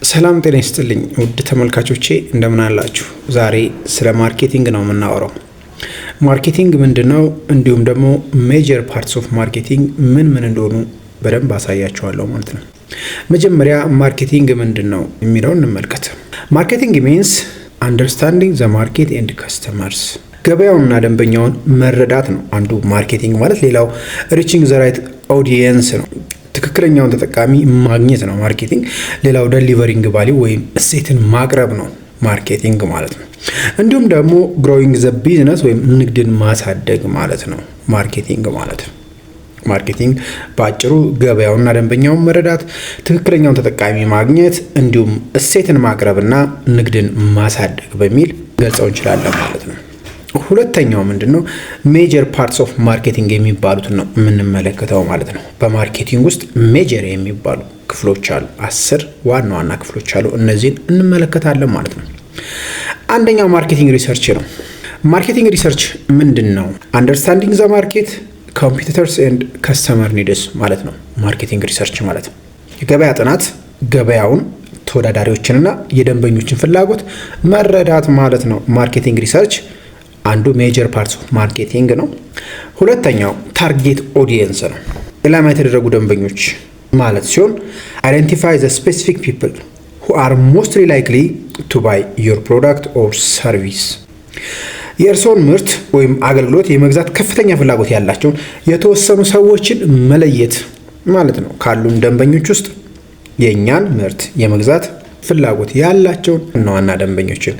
ሰላም ጤና ይስጥልኝ ውድ ተመልካቾቼ እንደምን አላችሁ? ዛሬ ስለ ማርኬቲንግ ነው የምናወራው። ማርኬቲንግ ምንድነው? እንዲሁም ደግሞ ሜጀር ፓርትስ ኦፍ ማርኬቲንግ ምን እንደሆኑ በደንብ አሳያችኋለሁ ማለት ነው። መጀመሪያ ማርኬቲንግ ምንድነው የሚለውን እንመልከት። ማርኬቲንግ ሚንስ አንደርስታንዲንግ ዘ ማርኬት ኤንድ ከስተመርስ፣ ገበያውንና ደንበኛውን መረዳት ነው አንዱ ማርኬቲንግ ማለት። ሌላው ሪቺንግ ዘ ራይት ኦዲየንስ ነው፣ ትክክለኛውን ተጠቃሚ ማግኘት ነው ማርኬቲንግ። ሌላው ዴሊቨሪንግ ቫልዩ ወይም እሴትን ማቅረብ ነው ማርኬቲንግ ማለት ነው። እንዲሁም ደግሞ ግሮዊንግ ዘ ቢዝነስ ወይም ንግድን ማሳደግ ማለት ነው ማርኬቲንግ ማለት ነው። ማርኬቲንግ በአጭሩ ገበያውና ደንበኛውን መረዳት፣ ትክክለኛውን ተጠቃሚ ማግኘት፣ እንዲሁም እሴትን ማቅረብና ንግድን ማሳደግ በሚል ገልጸው እንችላለን ማለት ነው። ሁለተኛው ምንድነው? ሜጀር ፓርትስ ኦፍ ማርኬቲንግ የሚባሉትን ነው የምንመለከተው ማለት ነው። በማርኬቲንግ ውስጥ ሜጀር የሚባሉ ክፍሎች አሉ። 10 ዋና ዋና ክፍሎች አሉ። እነዚህን እንመለከታለን ማለት ነው። አንደኛው ማርኬቲንግ ሪሰርች ነው። ማርኬቲንግ ሪሰርች ምንድነው? አንደርስታንዲንግ ዘ ማርኬት ኮምፒቲተርስ ኤንድ ከስተመር ኒድስ ማለት ነው ማርኬቲንግ ሪሰርች ማለት ነው። የገበያ ጥናት ገበያውን፣ ተወዳዳሪዎችንና የደንበኞችን ፍላጎት መረዳት ማለት ነው ማርኬቲንግ ሪሰርች አንዱ ሜጀር ፓርትስ ኦፍ ማርኬቲንግ ነው። ሁለተኛው ታርጌት ኦዲየንስ ነው። ኢላማ የተደረጉ ደንበኞች ማለት ሲሆን አይደንቲፋይ ዘ ስፔሲፊክ ፒፕል who are mostly likely to buy your product or service። የእርስዎን ምርት ወይም አገልግሎት የመግዛት ከፍተኛ ፍላጎት ያላቸውን የተወሰኑ ሰዎችን መለየት ማለት ነው። ካሉን ደንበኞች ውስጥ የእኛን ምርት የመግዛት ፍላጎት ያላቸውን ዋና ደንበኞችን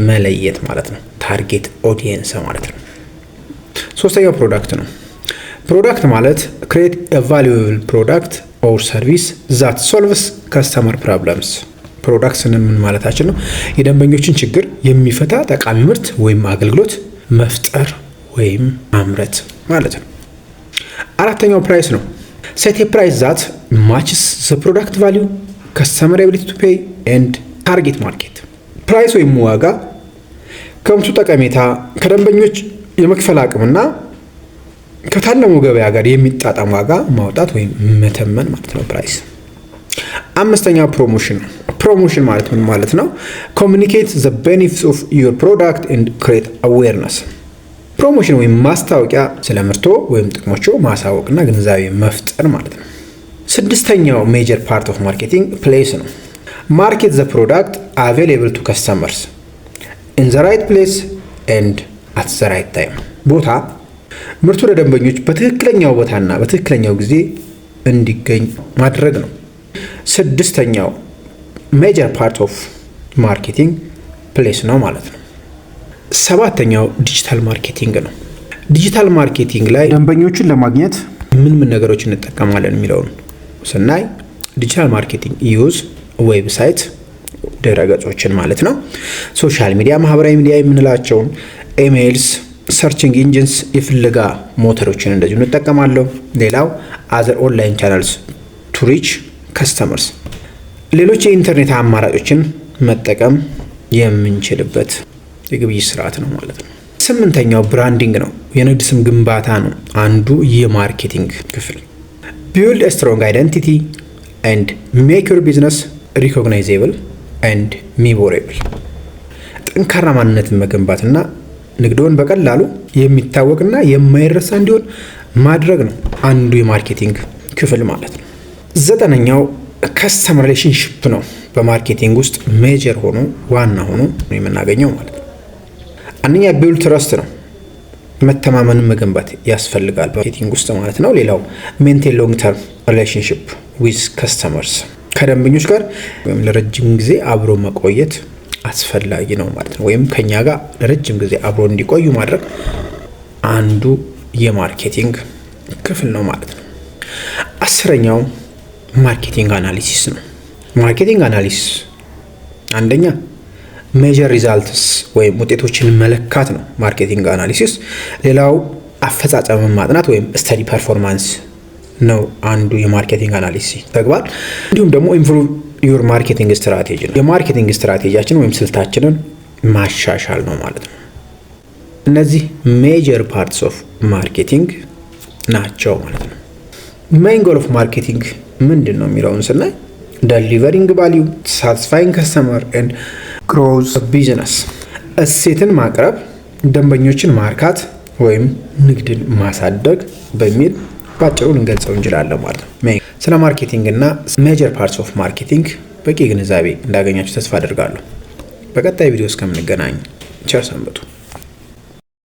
መለየት ማለት ነው ታርጌት ኦዲየንስ ማለት ነው። ሶስተኛው ፕሮዳክት ነው። ፕሮዳክት ማለት ክሬት a valuable product or service that solves customer problems። ፕሮዳክት ስንል ምን ማለታችን ነው? የደንበኞችን ችግር የሚፈታ ጠቃሚ ምርት ወይም አገልግሎት መፍጠር ወይም ማምረት ማለት ነው። አራተኛው ፕራይስ ነው። set a price that matches the product value, customer ability to pay and target market። ፕራይስ ወይም ዋጋ ከምርቱ ጠቀሜታ፣ ከደንበኞች የመክፈል አቅምና ከታለመው ገበያ ጋር የሚጣጣም ዋጋ ማውጣት ወይም መተመን ማለት ነው ፕራይስ። አምስተኛው ፕሮሞሽን ነው። ፕሮሞሽን ማለት ምን ማለት ነው? ኮሚኒኬት ዘ ቤኔፊትስ ኦፍ ዩር ፕሮዳክት ኤንድ ክሬት አዌርነስ። ፕሮሞሽን ወይም ማስታወቂያ ስለ ምርቶ ወይም ጥቅሞቹ ማሳወቅና ግንዛቤ መፍጠር ማለት ነው። ስድስተኛው ሜጀር ፓርት ኦፍ ማርኬቲንግ ፕሌስ ነው። ማርኬት ዘ ፕሮዳክት አቬሌብል ቱ ከስተመርስ ኢን ዘ ራይት ፕሌስ ኤንድ አት ዘ ራይት ታይም። ቦታ ምርቱ ለደንበኞች በትክክለኛው ቦታና በትክክለኛው ጊዜ እንዲገኝ ማድረግ ነው። ስድስተኛው ሜጀር ፓርት ኦፍ ማርኬቲንግ ፕሌስ ነው ማለት ነው። ሰባተኛው ዲጂታል ማርኬቲንግ ነው። ዲጂታል ማርኬቲንግ ላይ ደንበኞችን ለማግኘት ምን ነገሮችን እንጠቀማለን የሚለውን ስናይ ዲጂታል ማርኬቲንግ ዩዝ ዌብሳይት ድረገጾችን ማለት ነው። ሶሻል ሚዲያ ማህበራዊ ሚዲያ የምንላቸውን ኢሜይልስ፣ ሰርችንግ ኢንጂንስ የፍለጋ ሞተሮችን እንደዚሁ እንጠቀማለሁ። ሌላው አዘር ኦንላይን ቻናልስ ቱ ሪች ከስተመርስ፣ ሌሎች የኢንተርኔት አማራጮችን መጠቀም የምንችልበት የግብይት ስርዓት ነው ማለት ነው። ስምንተኛው ብራንዲንግ ነው። የንግድ ስም ግንባታ ነው አንዱ የማርኬቲንግ ክፍል። ቢልድ a strong identity and make your business recognizable and memorable። ጠንካራ ማንነትን መገንባትና ንግዶን በቀላሉ የሚታወቅና የማይረሳ እንዲሆን ማድረግ ነው አንዱ የማርኬቲንግ ክፍል ማለት ነው። ዘጠነኛው ከስተመር ሪሌሽንሺፕ ነው። በማርኬቲንግ ውስጥ ሜጀር ሆኖ ዋና ሆኖ የምናገኘው ማለት ነው። አንደኛ ቢልድ ትረስት ነው። መተማመንን መገንባት ያስፈልጋል በማርኬቲንግ ውስጥ ማለት ነው። ሌላው ሜንቴን ሎንግ ተርም ሪሌሽንሺፕ ዊዝ ከስተመርስ፣ ከደንበኞች ጋር ወይም ለረጅም ጊዜ አብሮ መቆየት አስፈላጊ ነው ማለት ነው። ወይም ከኛ ጋር ለረጅም ጊዜ አብሮ እንዲቆዩ ማድረግ አንዱ የማርኬቲንግ ክፍል ነው ማለት ነው። አስረኛው ማርኬቲንግ አናሊሲስ ነው። ማርኬቲንግ አናሊሲስ አንደኛ ሜጀር ሪዛልትስ ወይም ውጤቶችን መለካት ነው ማርኬቲንግ አናሊሲስ። ሌላው አፈጻጸምን ማጥናት ወይም ስተዲ ፐርፎርማንስ ነው አንዱ የማርኬቲንግ አናሊሲስ ተግባር። እንዲሁም ደግሞ ኢምፕሩቭ ዩር ማርኬቲንግ ስትራቴጂ ነው። የማርኬቲንግ ስትራቴጂያችን ወይም ስልታችንን ማሻሻል ነው ማለት ነው። እነዚህ ሜጀር ፓርትስ ኦፍ ማርኬቲንግ ናቸው ማለት ነው። ሜይን ጎል ኦፍ ማርኬቲንግ ምንድን ነው የሚለውን ስናይ ደሊቨሪንግ ቫልዩ፣ ሳቲስፋይንግ ከስተመር ኤንድ ግሮዝ ቢዝነስ። እሴትን ማቅረብ፣ ደንበኞችን ማርካት ወይም ንግድን ማሳደግ በሚል ባጭሩ ልንገልጸው እንችላለን ማለት ነው። ስለ ማርኬቲንግ እና ሜጀር ፓርትስ ኦፍ ማርኬቲንግ በቂ ግንዛቤ እንዳገኛችሁ ተስፋ አደርጋለሁ። በቀጣይ ቪዲዮ እስከምንገናኝ ቸር ሰንብቱ።